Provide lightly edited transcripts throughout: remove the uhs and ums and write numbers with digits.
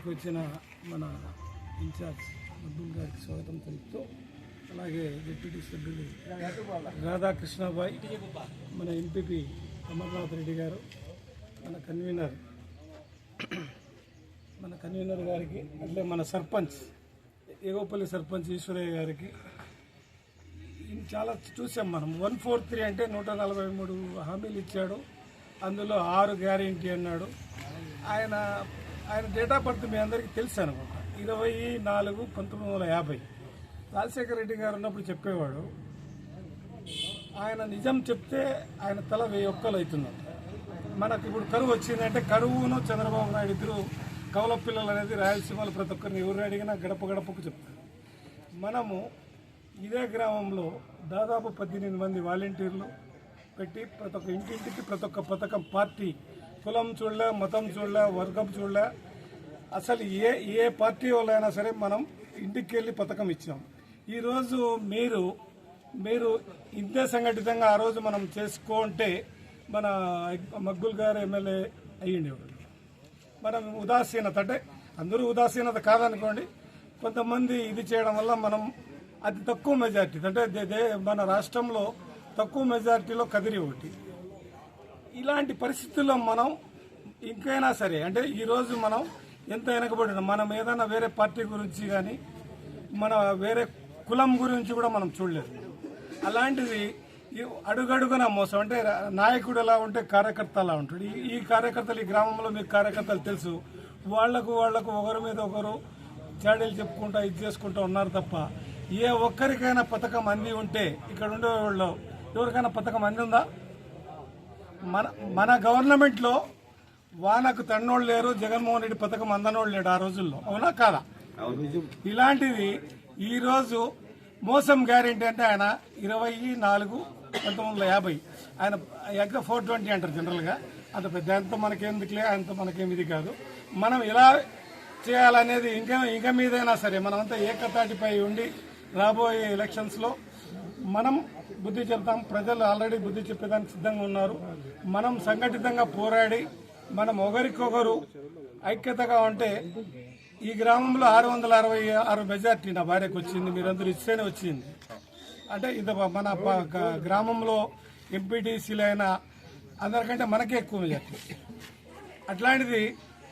ఇక్కడికి వచ్చిన మన ఇన్ఛార్జ్ అబ్దుల్ గారికి స్వాగతం తెలుపుతూ, అలాగే డిప్యూటీ సభ్యులు రాధాకృష్ణబాయ్, మన ఎంపీపీ అమర్నాథ్ రెడ్డి గారు, మన కన్వీనర్ గారికి, అట్లే మన సర్పంచ్ ఏగోపల్లి సర్పంచ్ ఈశ్వరయ్య గారికి చాలా చూసాం మనం. 143 అంటే 143 హామీలు ఇచ్చాడు, అందులో 6 గ్యారెంటీ అన్నాడు. ఆయన డేట్ ఆఫ్ బర్త్ మీ అందరికీ తెలుసు అనుకుంటా, 24/1950. రాజశేఖర రెడ్డి గారు ఉన్నప్పుడు చెప్పేవాడు, ఆయన నిజం చెప్తే ఆయన తల 1000 ఒక్కలు అవుతుందంట. మనకు ఇప్పుడు కరువు వచ్చిందంటే కరువును చంద్రబాబు నాయుడు ఇద్దరు కవల పిల్లలు అనేది రాయలసీమలో ప్రతి ఒక్కరిని ఎవరు అడిగినా గడప గడపకు చెప్తారు. మనము ఇదే గ్రామంలో దాదాపు 18 మంది వాలంటీర్లు పెట్టి ప్రతి ఒక్క ఇంటింటికి ప్రతి ఒక్క పథకం, పార్టీ కులం చూడలే, మతం చూడలే, వర్గం చూడలే, అసలు ఏ పార్టీ వాళ్ళైనా సరే మనం ఇంటికి వెళ్ళి పథకం ఇచ్చాం. ఈరోజు మీరు ఇంతే సంఘటితంగా ఆ రోజు మనం చేసుకుంటే మన మగ్గుల్ గారు ఎమ్మెల్యే అయ్యిండేవాడు. మనం ఉదాసీనత, అంటే అందరూ ఉదాసీనత కాదనుకోండి, కొంతమంది ఇది చేయడం వల్ల మనం అతి తక్కువ మెజార్టీ, అంటే మన రాష్ట్రంలో తక్కువ మెజార్టీలో కదిరి ఒకటి. ఇలాంటి పరిస్థితుల్లో మనం ఇంకైనా సరే, అంటే ఈరోజు మనం ఎంత వెనకబడిన, మనం ఏదైనా వేరే పార్టీ గురించి కానీ మన వేరే కులం గురించి కూడా మనం చూడలేదు. అలాంటిది అడుగడుగున మోసం, అంటే నాయకుడు ఎలా ఉంటే కార్యకర్త అలా ఉంటాడు. ఈ కార్యకర్తలు, ఈ గ్రామంలో మీకు కార్యకర్తలు తెలుసు, వాళ్లకు ఒకరి మీద ఒకరు చాడీలు చెప్పుకుంటా ఇది చేసుకుంటూ ఉన్నారు తప్ప ఏ ఒక్కరికైనా పథకం అంది ఉంటే, ఇక్కడ ఉండేవాళ్ళు ఎవరికైనా పథకం అందిందా? మన గవర్నమెంట్లో వానకు తన్నోళ్ళు లేరు, జగన్మోహన్ రెడ్డి పథకం అందనోళ్ళు లేడు ఆ రోజుల్లో, అవునా కాదా? ఇలాంటిది ఈరోజు మోసం గ్యారెంటీ అంటే ఆయన 24/1950, ఆయన 420 అంటారు జనరల్గా. అంత పెద్ద అంత మనకేందుకులే, అంత మనకేమి ఇది కాదు. మనం ఎలా చేయాలనేది ఇంకా మీదైనా సరే మనమంతా ఏకతాటిపై ఉండి రాబోయే ఎలక్షన్స్లో మనం బుద్ధి చెప్తాం. ప్రజలు ఆల్రెడీ బుద్ధి చెప్పేదానికి సిద్ధంగా ఉన్నారు. మనం సంఘటితంగా పోరాడి మనం ఒకరికొకరు ఐక్యతగా ఉంటే ఈ గ్రామంలో 666 మెజార్టీ నా భార్యకు వచ్చింది, మీరందరూ ఇస్తేనే వచ్చింది. అంటే ఇంత మన గ్రామంలో ఎంపీటీసీలైనా అందరికంటే మనకే ఎక్కువ మెజార్టీ. అట్లాంటిది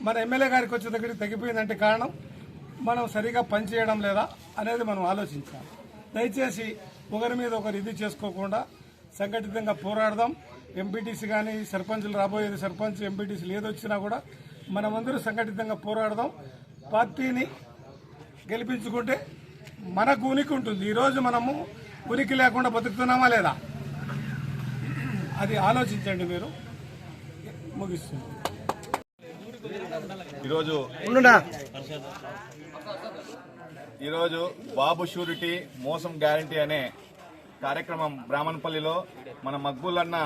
మన ఎమ్మెల్యే గారికి వచ్చే దగ్గరికి తగ్గిపోయిందంటే కారణం మనం సరిగా పనిచేయడం లేదా అనేది మనం ఆలోచించాలి. దయచేసి ఒకరి మీద ఒకరు ఇది చేసుకోకుండా సంఘటితంగా పోరాడదాం. ఎంపీటీసీ కానీ సర్పంచులు, రాబోయేది సర్పంచ్ ఎంపీటీసీలు ఏదొచ్చినా కూడా మనమందరూ సంఘటితంగా పోరాడదాం. పార్టీని గెలిపించుకుంటే మనకు ఉనికి ఉంటుంది. ఈరోజు మనము ఉనికి లేకుండా బతుకుతున్నామా లేదా, అది ఆలోచించండి. మీరు ముగిస్తుంది. ఈరోజు బాబు షూరిటీ మోసం గ్యారంటీ అనే కార్యక్రమం బ్రాహ్మణపల్లిలో మన మక్బూల్ అన్న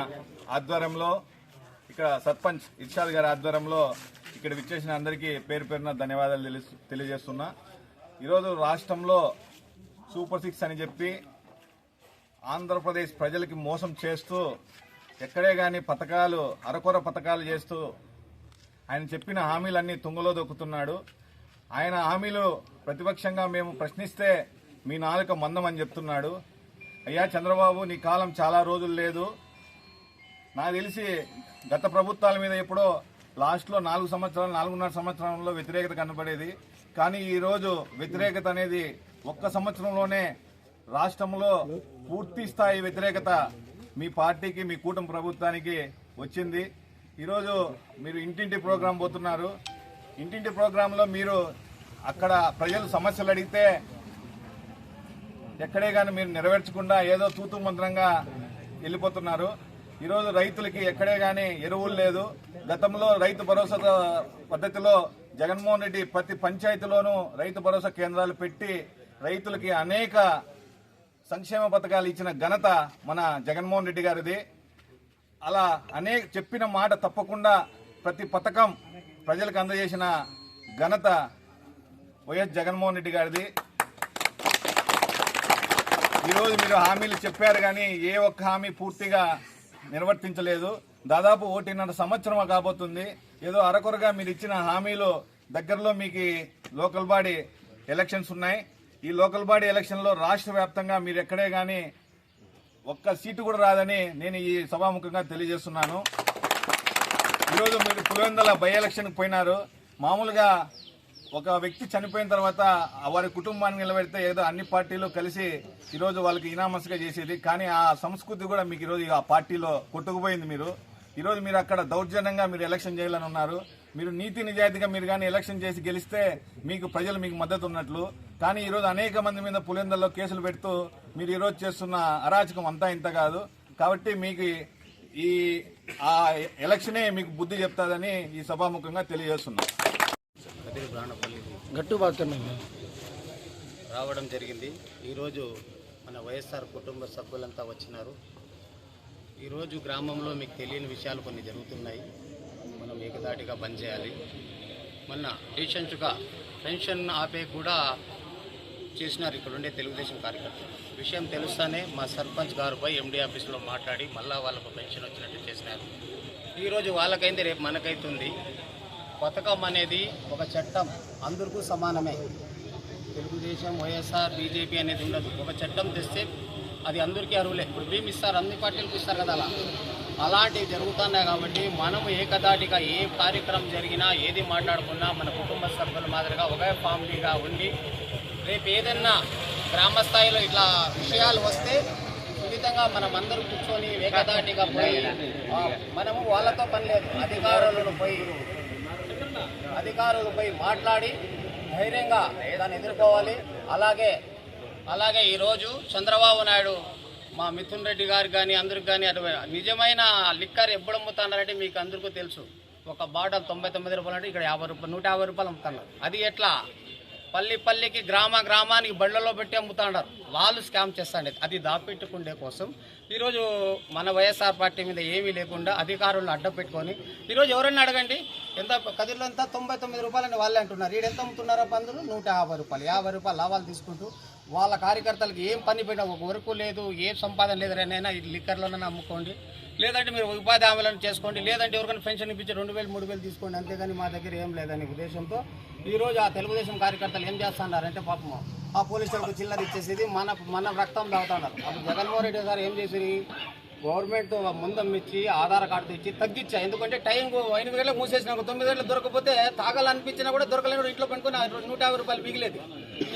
ఆధ్వర్యంలో, ఇక్కడ సర్పంచ్ ఇర్షాద్ గారి ఆధ్వర్యంలో ఇక్కడ విచ్చేసిన అందరికీ పేరు పేరున ధన్యవాదాలు తెలియజేస్తున్నా. ఈరోజు రాష్ట్రంలో సూపర్ 6 అని చెప్పి ఆంధ్రప్రదేశ్ ప్రజలకి మోసం చేస్తూ, ఎక్కడే గాని పథకాలు అరకొర పథకాలు చేస్తూ ఆయన చెప్పిన హామీలన్నీ తుంగలో దొక్కుతున్నాడు. ఆయన హామీలు ప్రతిపక్షంగా మేము ప్రశ్నిస్తే మీ నాలుక మందమని చెప్తున్నాడు. అయ్యా చంద్రబాబు, నీ కాలం చాలా రోజులు లేదు. నాకు తెలిసి గత ప్రభుత్వాల మీద ఎప్పుడో లాస్ట్లో 4.5 సంవత్సరంలో వ్యతిరేకత కనబడేది. కానీ ఈరోజు వ్యతిరేకత అనేది ఒక్క సంవత్సరంలోనే రాష్ట్రంలో పూర్తి స్థాయి వ్యతిరేకత మీ పార్టీకి, మీ కూటమి ప్రభుత్వానికి వచ్చింది. ఈరోజు మీరు ఇంటింటి ప్రోగ్రాం పోతున్నారు. ఇంటింటి ప్రోగ్రాంలో మీరు అక్కడ ప్రజలు సమస్యలు అడిగితే ఎక్కడే కానీ మీరు నెరవేర్చకుండా ఏదో తూతు మంత్రంగా వెళ్ళిపోతున్నారు. ఈరోజు రైతులకి ఎక్కడే కానీ ఎరువులు లేదు. గతంలో రైతు భరోసా పద్ధతిలో జగన్మోహన్ రెడ్డి ప్రతి పంచాయతీలోనూ రైతు భరోసా కేంద్రాలు పెట్టి రైతులకి అనేక సంక్షేమ పథకాలు ఇచ్చిన ఘనత మన జగన్మోహన్ రెడ్డి గారిది. అలా చెప్పిన మాట తప్పకుండా ప్రతి పథకం ప్రజలకు అందజేసిన ఘనత వైఎస్ జగన్మోహన్ రెడ్డి గారిది. ఈరోజు మీరు హామీలు చెప్పారు కానీ ఏ ఒక్క హామీ పూర్తిగా నిర్వర్తించలేదు. దాదాపు 1.5 సంవత్సరం కాబోతుంది. ఏదో అరకొరగా మీరు ఇచ్చిన హామీలు దగ్గరలో మీకు లోకల్ బాడీ ఎలక్షన్స్ ఉన్నాయి. ఈ లోకల్ బాడీ ఎలక్షన్లో రాష్ట్ర వ్యాప్తంగా మీరు ఎక్కడే కానీ ఒక్క సీటు కూడా రాదని నేను ఈ సభాముఖంగా తెలియజేస్తున్నాను. ఈరోజు మీరు పులివెందుల బై ఎలక్షన్కి పోయినారు. మామూలుగా ఒక వ్యక్తి చనిపోయిన తర్వాత వారి కుటుంబాన్ని నిలబెడితే ఏదో అన్ని పార్టీలు కలిసి ఈరోజు వాళ్ళకి ఇనామస్గా చేసేది. కానీ ఆ సంస్కృతి కూడా మీకు ఈరోజు ఆ పార్టీలో కొట్టుకుపోయింది. ఈరోజు మీరు అక్కడ దౌర్జన్యంగా మీరు ఎలక్షన్ చేయాలని ఉన్నారు. మీరు నీతి నిజాయితీగా మీరు కానీ ఎలక్షన్ చేసి గెలిస్తే ప్రజలు మీకు మద్దతు ఉన్నట్లు. కానీ ఈరోజు అనేక మంది మీద పులివెందుల్లో కేసులు పెడుతూ మీరు ఈరోజు చేస్తున్న అరాచకం అంతా ఇంత కాదు. కాబట్టి మీకు ఆ ఎలక్షనే మీకు బుద్ధి చెప్తాదని ఈ సభాముఖంగా తెలియజేస్తున్నాం. రావడం జరిగింది. ఈరోజు మన వైఎస్ఆర్ కుటుంబ సభ్యులంతా వచ్చినారు. ఈరోజు గ్రామంలో మీకు తెలియని విషయాలు కొన్ని జరుగుతున్నాయి. మనం ఏకదాటిగా బంద్ చేయాలి. మొన్న రీసెంట్గా పెన్షన్ ఆపే కూడా చేసినారు ఇక్కడ ఉండే తెలుగుదేశం కార్యకర్తలు. విషయం తెలుస్తానే మా సర్పంచ్ గారుపై ఎండీ ఆఫీసులో మాట్లాడి మళ్ళా వాళ్ళకు పెన్షన్ వచ్చినట్టు చేసినారు. ఈరోజు వాళ్ళకైంది, రేపు మనకైతుంది. పథకం అనేది ఒక చట్టం, అందరికీ సమానమే. తెలుగుదేశం, వైఎస్ఆర్, బీజేపీ అనేది ఉండదు. ఒక చట్టం తెస్తే అది అందరికీ అర్హులే. ఇప్పుడు మేము ఇస్తారు, అన్ని పార్టీలకు ఇస్తారు కదా. అలాంటివి జరుగుతున్నాయి. కాబట్టి మనము ఏకదాటిగా ఏ కార్యక్రమం జరిగినా ఏది మాట్లాడుకున్నా మన కుటుంబ సభ్యుల మాదిరిగా ఒకే ఫ్యామిలీగా ఉండి రేపు ఏదన్నా గ్రామ స్థాయిలో ఇట్లా విషయాలు వస్తే సున్నితంగా మనం అందరూ కూర్చొని ఏకదాటిగా పోయి మనము వాళ్ళతో పని లేదు, అధికారులు పోయి మాట్లాడి ధైర్యంగా దాన్ని ఎదుర్కోవాలి. అలాగే ఈరోజు చంద్రబాబు నాయుడు మా మిథున్ రెడ్డి గారికి కానీ అందరికి కానీ అటు నిజమైన లిక్కర్ ఎప్పుడు అమ్ముతున్నారంటే మీకు అందరికీ తెలుసు. ఒక బాటల్ 99 రూపాయలు అంటే ఇక్కడ 50 రూపాయలు 150 రూపాయలు అమ్ముతున్నారు. అది ఎట్లా పల్లికి గ్రామానికి బళ్ళలో పెట్టి అమ్ముతున్నారు. వాళ్ళు స్కామ్ చేస్తాండి. అది దాపెట్టుకుండే కోసం ఈరోజు మన వైఎస్ఆర్ పార్టీ మీద ఏమీ లేకుండా అధికారులను అడ్డం పెట్టుకొని ఈరోజు ఎవరన్నా అడగండి ఎంత కదిరిలో ఎంత 99 రూపాయలని వాళ్ళే అంటున్నారు. ఈడు ఎంత అమ్ముతున్నారో పందులు 150 రూపాయలు 50 రూపాయలు లాభాలు తీసుకుంటూ వాళ్ళ కార్యకర్తలకు ఏం పని పెట్టినా ఒక వరకు లేదు, ఏం సంపాదన లేదు. అయినా ఈ లిక్కర్లోనైనా అమ్ముకోండి, లేదంటే మీరు ఉపాధి హామీలను చేసుకోండి, లేదంటే ఎవరికైనా పెన్షన్ ఇప్పించి 2000 3000 తీసుకోండి. అంతేగాని మా దగ్గర ఏం లేదని ఉద్దేశంతో ఈరోజు ఆ తెలుగుదేశం కార్యకర్తలు ఏం చేస్తున్నారంటే పాపం ఆ పోలీసులకు చిల్లర ఇచ్చేసేది మన రక్తం తాగుతున్నారు. అప్పుడు జగన్మోహన్ రెడ్డి గారు ఏం చేసి గవర్నమెంట్ ముందం ఇచ్చి ఆధార్ కార్డు ఇచ్చి తగ్గించా. ఎందుకంటే టైం 8 గంటలకు మూసేసినా 9 గంటలకు దొరకపోతే తాగాలనిపించినా కూడా దొరకలేని ఇంట్లో పెట్టుకుని 150 రూపాయలు మిగిలేదు.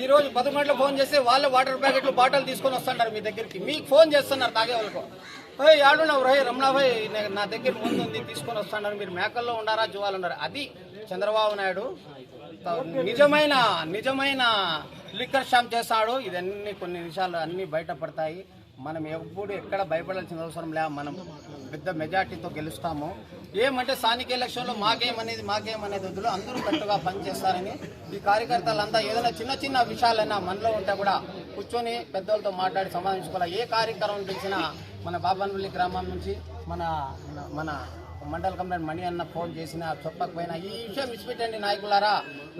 ఈ రోజు 10 గంటలకు ఫోన్ చేస్తే వాళ్ళ వాటర్ ప్యాకెట్లు బాటిల్ తీసుకొని వస్తున్నారు మీ దగ్గరికి. మీకు ఫోన్ చేస్తున్నారు తాగే వాళ్ళకు, ఆడున్నావు రై రమణాభాయ్ నా దగ్గర ముందు ఉంది తీసుకొని వస్తున్నారు, మీరు మేకల్లో ఉండారా జువాలు ఉన్నారు. అది చంద్రబాబు నాయుడు నిజమైన లిక్కర్ షాప్ చేస్తాడు. ఇదన్నీ కొన్ని విషయాలు అన్నీ బయటపడతాయి. మనం ఎప్పుడు ఎక్కడ భయపడాల్సిన అవసరం లే. మనం పెద్ద మెజార్టీతో గెలుస్తాము. ఏమంటే స్థానిక ఎలక్షన్లో మాకేమనేది వద్దులు, అందరూ కట్టుగా పనిచేస్తారని ఈ కార్యకర్తలంతా ఏదైనా చిన్న విషయాలైనా మనలో ఉంటే కూడా కూర్చొని పెద్దలతో మాట్లాడి సమాధానించుకోవాలి. ఏ కార్యక్రమం పిలిచినా మన బాబన్పల్లి గ్రామం నుంచి మన మండల కమిటీ మణి అన్న ఫోన్ చేసినా చెప్పకపోయినా ఈ విషయం ఇచ్చిపెట్టండి నాయకులారా,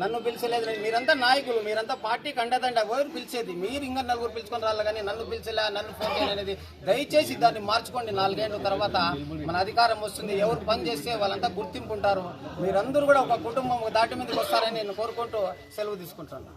నన్ను పిలిచలేదు. మీరంతా నాయకులు, మీరంతా పార్టీకి అండదండి. ఎవరు పిలిచేది మీరు ఇంకా నలుగురు పిలుచుకొని రాలి కానీ నన్ను పిలిచలే, నన్ను ఫోన్ చేయాలి అనేది దయచేసి దాన్ని మార్చుకోండి. 4 ఏళ్ళ తర్వాత మన అధికారం వస్తుంది. ఎవరు పని చేస్తే వాళ్ళంతా గుర్తింపు ఉంటారు. మీరందరూ కూడా ఒక కుటుంబం దాటి మీదకి వస్తారని నేను కోరుకుంటూ సెలవు తీసుకుంటాను.